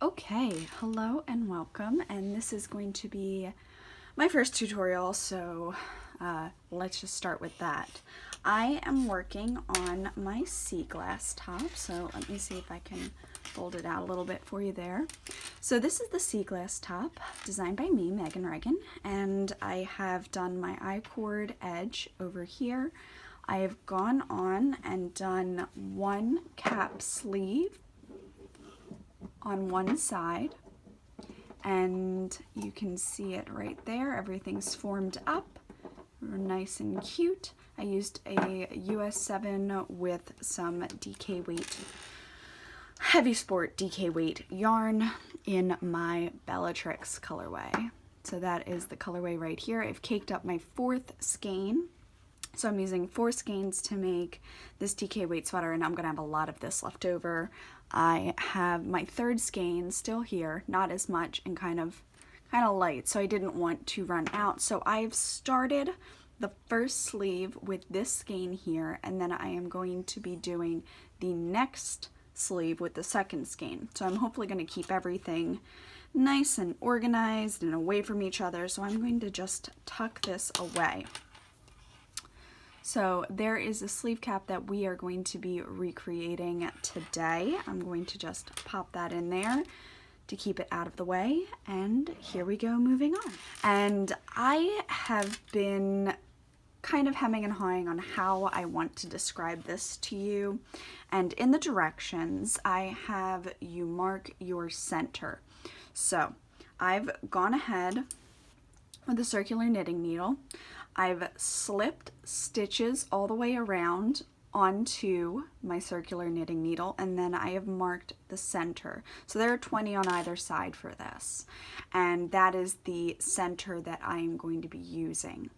Okay, hello and welcome, and this is going to be my first tutorial, so let's just start with that. I am working on my sea glass top, so let me see if I can fold it out a little bit for you there. So this is the sea glass top designed by me, Megan Regan, and I have done my I-cord edge over here. I have gone on and done one cap sleeve on one side, and you can see it right there. Everything's formed up nice and cute. I used a US 7 with some DK weight, heavy sport DK weight yarn in my Bellatrix colorway. So that is the colorway right here. I've caked up my 4th skein. So I'm using 4 skeins to make this DK weight sweater, and I'm gonna have a lot of this left over. I have my 3rd skein still here, not as much and kind of light, so I didn't want to run out. So I've started the first sleeve with this skein here, and then I am going to be doing the next sleeve with the 2nd skein. So I'm hopefully going to keep everything nice and organized and away from each other. So I'm going to just tuck this away. So there is a sleeve cap that we are going to be recreating today. I'm going to just pop that in there to keep it out of the way, and here we go, moving on. And I have been kind of hemming and hawing on how I want to describe this to you, and in the directions I have you mark your center. So I've gone ahead with a circular knitting needle. I've slipped stitches all the way around onto my circular knitting needle, and then I have marked the center. So there are 20 on either side for this, and that is the center that I am going to be using.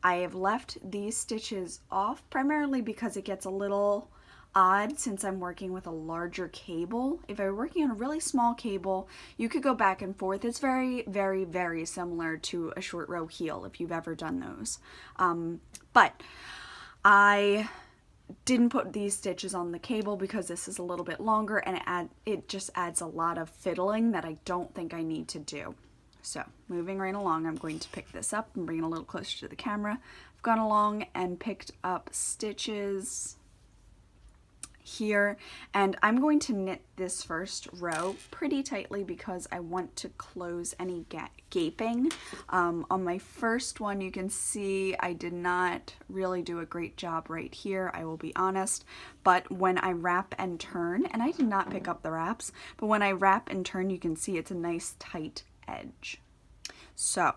I have left these stitches off primarily because it gets a little odd since I'm working with a larger cable. If I were working on a really small cable, you could go back and forth. It's very, very, very similar to a short row heel if you've ever done those. But I didn't put these stitches on the cable because this is a little bit longer, and it just adds a lot of fiddling that I don't think I need to do. So moving right along, I'm going to pick this up and bring it a little closer to the camera. I've gone along and picked up stitches here, and I'm going to knit this first row pretty tightly because I want to close any gaping. On my first one, you can see I did not really do a great job right here, I will be honest, but when I wrap and turn, and I did not pick up the wraps, but when I wrap and turn, you can see it's a nice tight edge. So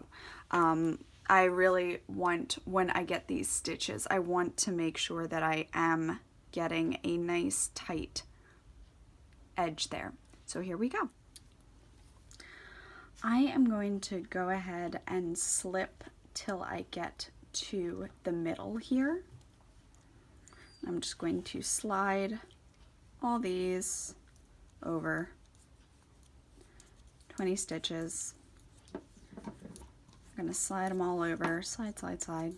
I really want, when I get these stitches, I want to make sure that I am getting a nice tight edge there. So here we go. I am going to go ahead and slip till I get to the middle here. I'm just going to slide all these over 20 stitches. I'm going to slide them all over, slide, slide, slide.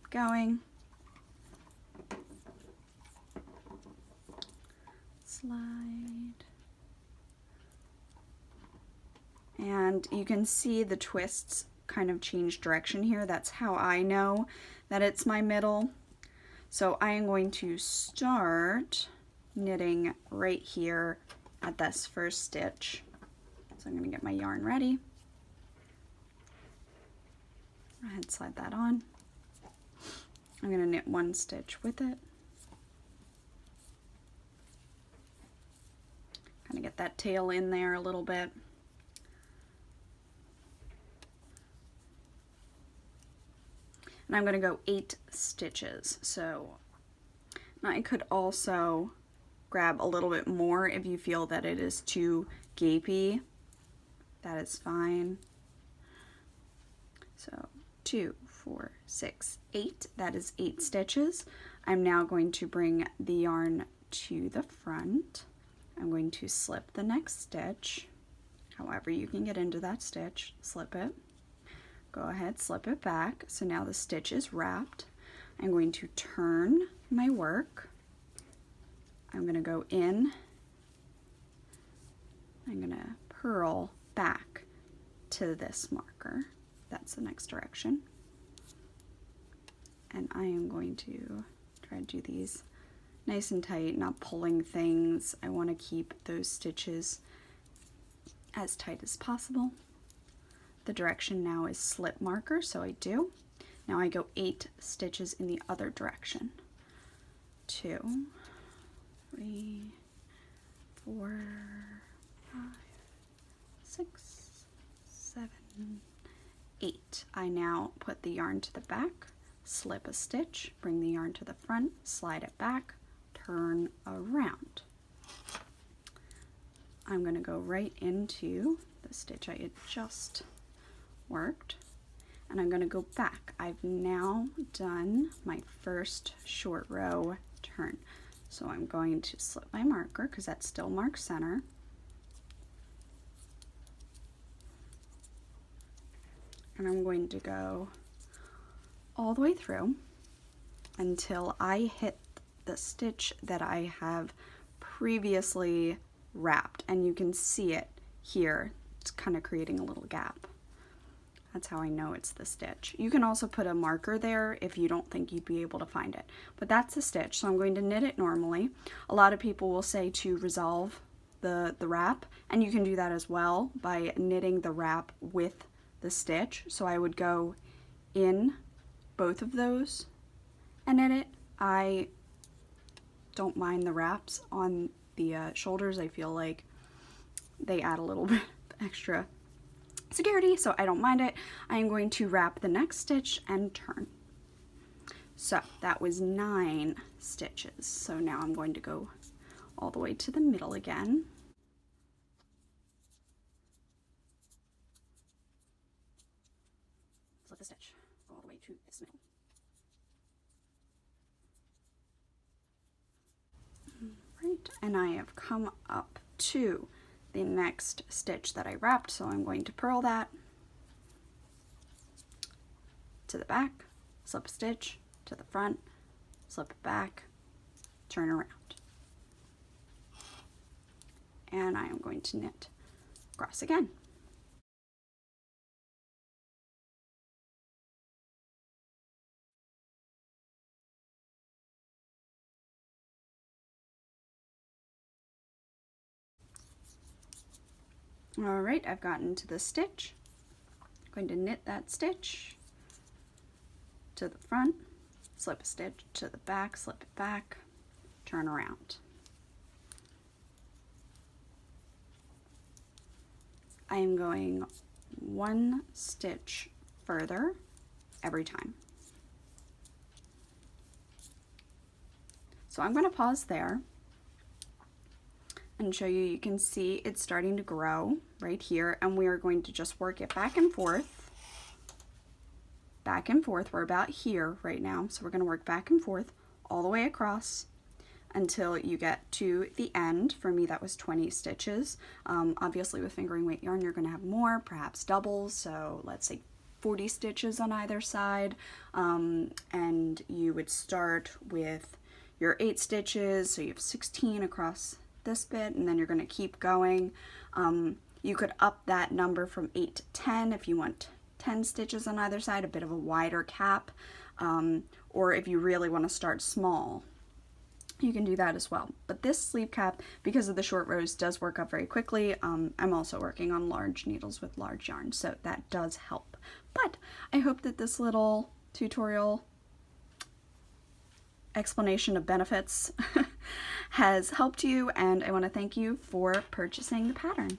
Going, slide, and you can see the twists kind of change direction here. That's how I know that it's my middle. So I am going to start knitting right here at this first stitch. So I'm going to get my yarn ready. Go ahead, slide that on. I'm going to knit one stitch with it. Kind of get that tail in there a little bit. And I'm going to go 8 stitches. So I could also grab a little bit more if you feel that it is too gapey. That is fine. So 2, 4, 6, 8. That is 8 stitches. I'm now going to bring the yarn to the front. I'm going to slip the next stitch. However you can get into that stitch, slip it. Go ahead, slip it back. So now the stitch is wrapped. I'm going to turn my work. I'm going to go in, I'm going to purl back to this marker. That's the next direction. And I am going to try to do these nice and tight, not pulling things. I want to keep those stitches as tight as possible. The direction now is slip marker, so I do. Now I go 8 stitches in the other direction. 2, 3, 4, 5, 6, 7, 8. I now put the yarn to the back, slip a stitch, bring the yarn to the front, slide it back, turn around. I'm going to go right into the stitch I had just worked, and I'm going to go back. I've now done my first short row turn, so I'm going to slip my marker because that's still marked center, and I'm going to go all the way through until I hit the stitch that I have previously wrapped, and you can see it here. It's kind of creating a little gap. That's how I know it's the stitch. You can also put a marker there if you don't think you'd be able to find it. But that's the stitch, so I'm going to knit it normally. A lot of people will say to resolve the wrap, and you can do that as well by knitting the wrap with the stitch. So I would go in both of those and knit it. I don't mind the wraps on the shoulders. I feel like they add a little bit extra security, so I don't mind it. I am going to wrap the next stitch and turn. So that was 9 stitches. So now I'm going to go all the way to the middle again. Slip the stitch, go all the way to this middle. Right, and I have come up to the next stitch that I wrapped, so I'm going to purl that to the back, slip a stitch to the front, slip it back, turn around. And I am going to knit across again. All right, I've gotten to the stitch. I'm going to knit that stitch to the front, slip a stitch to the back, slip it back, turn around. I am going 1 stitch further every time. So I'm going to pause there and show you. You can see it's starting to grow right here, and we are going to just work it back and forth. Back and forth. We're about here right now, so we're going to work back and forth all the way across until you get to the end. For me, that was 20 stitches. Obviously with fingering weight yarn, you're going to have more, perhaps doubles, so let's say 40 stitches on either side, and you would start with your 8 stitches, so you have 16 across this bit, and then you're going to keep going. You could up that number from 8 to 10 if you want 10 stitches on either side, a bit of a wider cap, or if you really want to start small, you can do that as well. But this sleeve cap, because of the short rows, does work up very quickly. I'm also working on large needles with large yarn, so that does help. But I hope that this little tutorial explanation of benefits has helped you, and I want to thank you for purchasing the pattern.